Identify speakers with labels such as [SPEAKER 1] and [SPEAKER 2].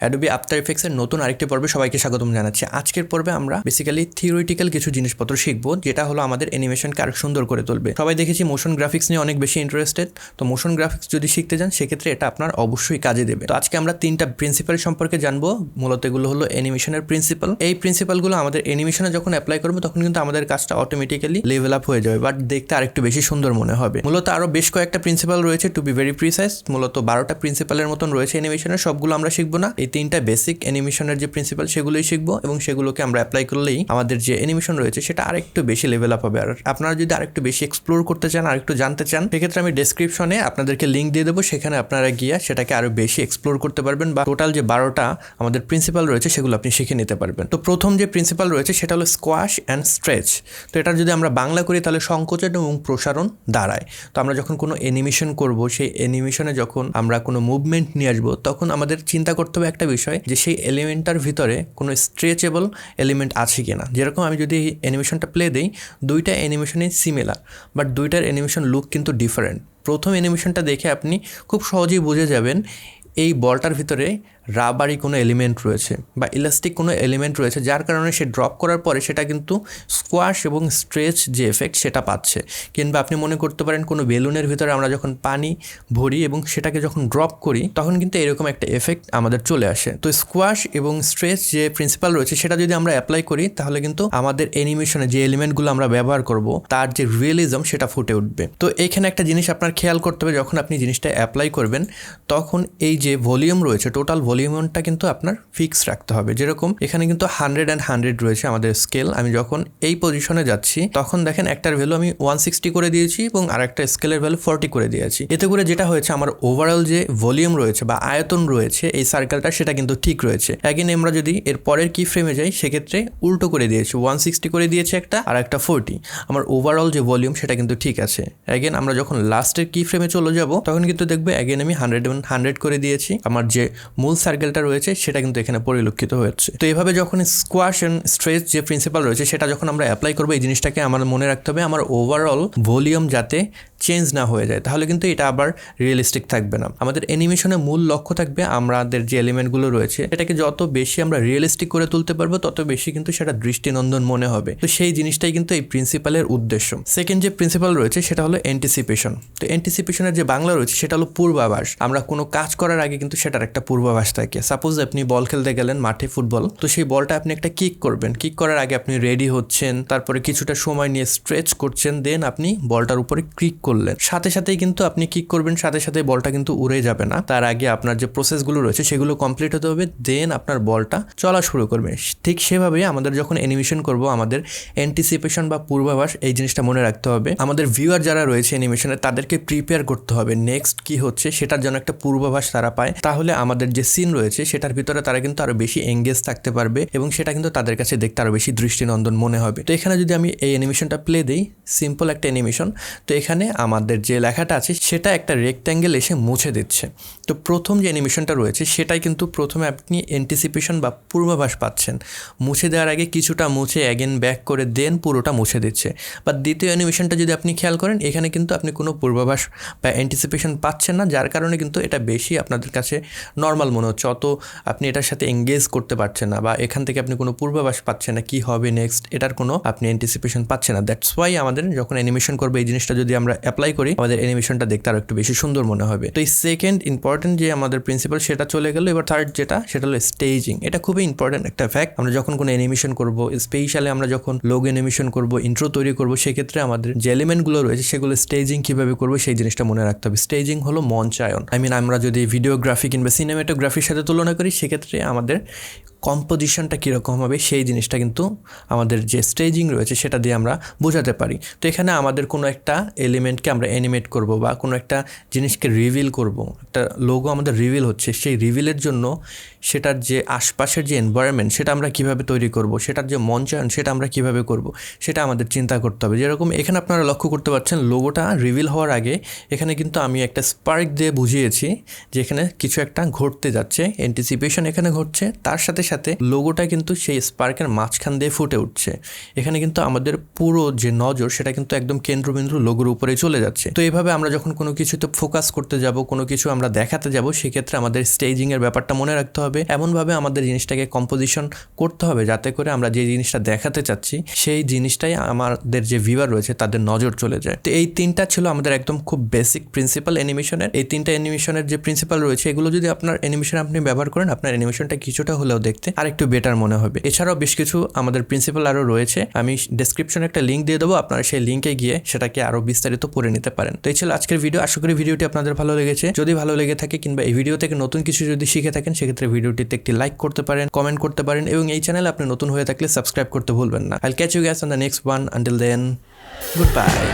[SPEAKER 1] Adobe After Effects এর নতুন আরেকটি পর্বে সবাইকে স্বাগতম জানাচ্ছি। আজকের পর্বে আমরা বেসিক্যালি থিওরিটিক্যাল কিছু জিনিসপত্র শিখবো, যেটা হলো আমাদের অ্যানিমেশনকে আরো সুন্দর করে তুলবে। সবাই দেখেছি মোশন গ্রাফিক্স নিয়ে অনেক বেশি ইন্টারেস্টেড, তো মোশন গ্রাফিক্স যদি শিখতে যান সেক্ষেত্রে এটা আপনার অবশ্যই কাজে দেবে। তো আজকে আমরা তিনটা প্রিন্সিপাল সম্পর্কে জানবো। মূলত এগুলো হলো অ্যানিমেশনের প্রিন্সিপাল। এই প্রিন্সিপালগুলো আমাদের অ্যানিমেশনে যখন অ্যাপ্লাই করবো তখন কিন্তু আমাদের কাজটা অটোমেটিক্যালি লেভেল আপ হয়ে যাবে, বাট দেখতে আরেকটু বেশি সুন্দর মনে হবে। মূলত আরো বেশ কয়েকটা প্রিন্সিপাল রয়েছে, টু বি ভেরি প্রিসাইজ মূলত 12টা প্রিন্সিপালের মতন রয়েছে অ্যানিমেশনের। সবগুলো আমরা শিখবো না, এই তিনটা বেসিক অ্যানিমেশনের যে প্রিন্সিপাল সেগুলোই শিখবো, এবং সেগুলোকে আমরা অ্যাপ্লাই করলেই আমাদের যে অ্যানিমেশন রয়েছে সেটা আরেকটু বেশি লেভেল আপ হবে। আর আপনারা যদি আরেকটু বেশি এক্সপ্লোর করতে চান, আরেকটু জানতে চান, সেক্ষেত্রে আমি ডেসক্রিপশনে আপনাদেরকে লিঙ্ক দিয়ে দেবো, সেখানে আপনারা গিয়ে সেটাকে আরো বেশি এক্সপ্লোর করতে পারবেন, বা টোটাল যে 12টা আমাদের প্রিন্সিপাল রয়েছে সেগুলো আপনি শিখে নিতে পারবেন। তো প্রথম যে প্রিন্সিপাল রয়েছে সেটা হলো স্কোয়াশ অ্যান্ড স্ট্রেচ। তো এটা যদি আমরা বাংলা করি তাহলে সংকোচন এবং প্রসারণ দাঁড়ায়। তো আমরা যখন কোনো অ্যানিমেশন করব, সেই অ্যানিমেশনে যখন আমরা কোনো মুভমেন্ট নিয়ে আসবো, তখন আমাদের চিন্তা করতে হবে একটা বিষয়, যে সেই এলিমেন্টটার ভিতরে কোনো স্ট্রেচেবল এলিমেন্ট আছে কিনা। যেরকম আমি যদি অ্যানিমেশনটা প্লে দিই, দুইটা অ্যানিমেশনই সিমিলার, বাট দুইটার অ্যানিমেশন লুক কিন্তু ডিফারেন্ট। প্রথম অ্যানিমেশনটা দেখে আপনি খুব সহজেই বুঝে যাবেন এই বলটার ভিতরে রাবারি কোনো এলিমেন্ট রয়েছে বা ইলাস্টিক কোনো এলিমেন্ট রয়েছে, যার কারণে সে ড্রপ করার পরে সেটা কিন্তু স্কোয়াশ এবং স্ট্রেচ যে এফেক্ট সেটা পাচ্ছে। কিংবা আপনি মনে করতে পারেন কোনো বেলুনের ভিতরে আমরা যখন পানি ভরি এবং সেটাকে যখন ড্রপ করি, তখন কিন্তু এরকম একটা এফেক্ট আমাদের চলে আসে। তো স্কোয়াশ এবং স্ট্রেচ যে প্রিন্সিপাল রয়েছে সেটা যদি আমরা অ্যাপ্লাই করি, তাহলে কিন্তু আমাদের অ্যানিমেশনে যে এলিমেন্টগুলো আমরা ব্যবহার করব তার যে রিয়েলিজম সেটা ফুটে উঠবে। তো এইখানে একটা জিনিস আপনার খেয়াল করতে হবে, যখন আপনি জিনিসটা অ্যাপ্লাই করবেন তখন এই যে ভলিউম রয়েছে, টোটাল ভলিউমটা কিন্তু আপনার ফিক্স রাখতে হবে। যেরকম এখানে কিন্তু 100 and 100 রয়েছে আমাদের স্কেল। আমি যখন এই পজিশনে যাচ্ছি তখন দেখেন একটার ভ্যালু আমি 160 করে দিয়েছি এবং আরেকটা স্কেলের ভ্যালু 40 করে দিয়েছি। এতে করে যেটা হয়েছে, আমার ওভারঅল যে ভলিউম রয়েছে বা আয়তন রয়েছে এই সার্কেলটা, সেটা কিন্তু ঠিক রয়েছে। অ্যাগেন আমরা যদি এর পরের কি ফ্রেমে যাই, সেক্ষেত্রে উল্টো করে দিয়েছি, 160 করে দিয়েছে একটা আর একটা 40। আমার ওভারঅল যে ভলিউম সেটা কিন্তু ঠিক আছে। অ্যাগেন আমরা যখন লাস্টের কি ফ্রেমে চলে যাব, তখন কিন্তু দেখবে অ্যাগেন আমি 100 and 100 করে দিয়েছি। আমার যে মূল সার্কেলটা রয়েছে সেটা কিন্তু এখানে পরিলক্ষিত হচ্ছে। তো এইভাবে যখন স্কোয়াশ এন্ড স্ট্রেচ যে প্রিন্সিপাল রয়েছে সেটা যখন আমরা অ্যাপ্লাই করবো, এই জিনিসটাকে আমার মনে রাখতে হবে, আমার ওভারঅল ভলিউম যাতে চেঞ্জ না হয়ে যায়, তাহলে কিন্তু এটা আবার রিয়েলিস্টিক থাকবে না। আমাদের অ্যানিমেশনের মূল লক্ষ্য থাকবে আমাদের যে এলিমেন্টগুলো রয়েছে এটাকে যত বেশি আমরা রিয়েলিস্টিক করে তুলতে পারবো, তত বেশি কিন্তু সেটা দৃষ্টিনন্দন মনে হবে। তো সেই জিনিসটাই কিন্তু এই প্রিন্সিপালের উদ্দেশ্য। সেকেন্ড যে প্রিন্সিপাল রয়েছে সেটা হলো অ্যান্টিসিপেশন। তো অ্যান্টিসিপেশনের যে বাংলা রয়েছে সেটা হলো পূর্বাভাস। আমরা কোনো কাজ করার আগে কিন্তু সেটার একটা পূর্বাভাস থাকে। সাপোজ আপনি বল খেলতে গেলেন মাঠে, ফুটবল, তো সেই বলটা আপনি একটা কিক করবেন, কিক করার আগে আপনি রেডি হচ্ছেন, তারপরে কিছুটা সময় নিয়ে স্ট্রেচ করছেন, দেন আপনি বলটার উপরে ক্লিক করলেন। সাথে সাথেই কিন্তু আপনি কিক করবেন, সাথে সাথে বলটা কিন্তু উড়ে যাবে না। তার আগে আপনার যে প্রসেসগুলো রয়েছে সেগুলো কমপ্লিট হতে হবে, দেন আপনার বলটা চলা শুরু করবে। ঠিক সেভাবেই আমাদের যখন অ্যানিমেশন করব, আমাদের অ্যান্টিসিপেশন বা পূর্বাভাস এই জিনিসটা মনে রাখতে হবে। আমাদের ভিউয়ার যারা রয়েছে অ্যানিমেশনে, তাদেরকে প্রিপেয়ার করতে হবে নেক্সট কি হচ্ছে সেটার জন্য একটা পূর্বাভাস তারা পায়। তাহলে আমাদের যে সিন রয়েছে সেটার ভিতরে তারা কিন্তু আরো বেশি এঙ্গেজ থাকতে পারবে, এবং সেটা কিন্তু তাদের কাছে দেখতে আরো বেশি দৃষ্টিনন্দন মনে হবে। তো এখানে যদি আমি এই অ্যানিমেশনটা প্লে দিই, সিম্পল একটা অ্যানিমেশন, তো এখানে আমাদের যে লেখাটা আছে সেটা একটা রেক্ট্যাঙ্গেল এসে মুছে দিচ্ছে। তো প্রথম যে অ্যানিমেশনটা রয়েছে সেটাই কিন্তু প্রথমে আপনি অ্যান্টিসিপেশন বা পূর্বাভাস পাচ্ছেন। মুছে দেওয়ার আগে কিছুটা মুছে অ্যাগেন ব্যাক করে দেন পুরোটা মুছে দিচ্ছে। বা দ্বিতীয় অ্যানিমেশনটা যদি আপনি খেয়াল করেন, এখানে কিন্তু আপনি কোনো পূর্বাভাস বা অ্যান্টিসিপেশন পাচ্ছেন না, যার কারণে কিন্তু এটা বেশি আপনাদের কাছে নর্মাল মনে হচ্ছে। অত আপনি এটার সাথে এঙ্গেজ করতে পারছেন না, বা এখান থেকে আপনি কোনো পূর্বাভাস পাচ্ছেন না কি হবে নেক্সট, এটার কোনো আপনি অ্যান্টিসিপেশন পাচ্ছেন না। দ্যাটস ওয়াই আমাদের যখন অ্যানিমেশন করবো এই জিনিসটা যদি আমরা অ্যাপ্লাই করি, আমাদের অ্যানিমেশনটা দেখতে আরো একটু বেশি সুন্দর মনে হবে। তো এই সেকেন্ড ইম্পর্টেন্ট যে আমাদের প্রিন্সিপাল সেটা চলে গেল। এবার থার্ড যেটা, সেটা হলো স্টেজিং। এটা খুবই ইম্পর্টেন্ট একটা ফ্যাক্ট। আমরা যখন কোনো অ্যানিমেশন করবো, স্পেশালি আমরা যখন লোগো অ্যানিমেশন করবো, ইন্ট্রো তৈরি করবো, সেক্ষেত্রে আমাদের যে এলিমেন্টগুলো রয়েছে সেগুলো স্টেজিং কিভাবে করবো সেই জিনিসটা মনে রাখতে হবে। স্টেজিং হলো মঞ্চায়ন। আমরা যদি ভিডিওগ্রাফি কিংবা সিনেমাটোগ্রাফির সাথে তুলনা করি, সেক্ষেত্রে আমাদের কম্পোজিশনটা কীরকম হবে সেই জিনিসটা কিন্তু আমাদের যে স্টেজিং রয়েছে সেটা দিয়ে আমরা বোঝাতে পারি। তো এখানে আমাদের কোনো একটা এলিমেন্টকে আমরা অ্যানিমেট করব বা কোনো একটা জিনিসকে রিভিল করব, একটা লোগো আমাদের রিভিল হচ্ছে, সেই রিভিলের জন্য সেটার যে আশপাশের যে এনভায়রনমেন্ট সেটা আমরা কিভাবে তৈরি করব, সেটার যে মঞ্চায়ন সেটা আমরা কিভাবে করব, সেটা আমাদের চিন্তা করতে হবে। যেরকম এখানে আপনারা লক্ষ্য করতে পারছেন, লোগোটা রিভিল হওয়ার আগে এখানে কিন্তু আমি একটা স্পার্ক দিয়ে বুঝিয়েছি যে এখানে কিছু একটা ঘটতে যাচ্ছে, অ্যান্টিসিপেশন এখানে ঘটছে, তার সাথে সাথে সাথে লোগোটা কিন্তু সেই স্পার্কের মাঝখান দিয়ে ফুটে উঠছে। এখানে কিন্তু আমাদের পুরো যে নজর সেটা কিন্তু একদম কেন্দ্রবিন্দু লোগোর উপরে চলে যাচ্ছে। তো এইভাবে আমরা যখন কোনো কিছুতে ফোকাস করতে যাব, কোনো কিছু আমরা দেখাতে যাব, সেক্ষেত্রে আমাদের স্টেজিং এর ব্যাপারটা মনে রাখতে হবে। এমনভাবে আমাদের জিনিসটাকে কম্পোজিশন করতে হবে যাতে করে আমরা যে জিনিসটা দেখাতে চাচ্ছি সেই জিনিসটাই আমাদের যে ভিউয়ার রয়েছে তাদের নজর চলে যায়। তো এই তিনটা ছিল আমাদের একদম খুব বেসিক প্রিন্সিপাল অ্যানিমেশনের। এই তিনটা অ্যানিমেশনের যে প্রিন্সিপাল রয়েছে এগুলো যদি আপনার অ্যানিমেশন আপনি ব্যবহার করেন, আপনার অ্যানিমেশনটা কিছুটা হলেও দেখতে আর একটু বেটার মনে হবে। এছাড়াও বেশ কিছু আমাদের প্রিন্সিপাল আরও রয়েছে, আমি ডেসক্রিপশনে একটা লিঙ্ক দিয়ে দেবো, আপনারা সেই লিঙ্কে গিয়ে সেটাকে আরও বিস্তারিত পড়ে নিতে পারেন। তো এই ছিল আজকের ভিডিও। আশা করি ভিডিওটি আপনাদের ভালো লেগেছে। যদি ভালো লেগে থাকে কিংবা এই ভিডিও থেকে নতুন কিছু যদি শিখে থাকেন, সেক্ষেত্রে ভিডিওটিতে একটি লাইক করতে পারেন, কমেন্ট করতে পারেন এবং এই চ্যানেলে আপনি নতুন হয়ে থাকলে সাবস্ক্রাইব করতে ভুলবেন না। I'll catch you guys on the next one. Until then, goodbye.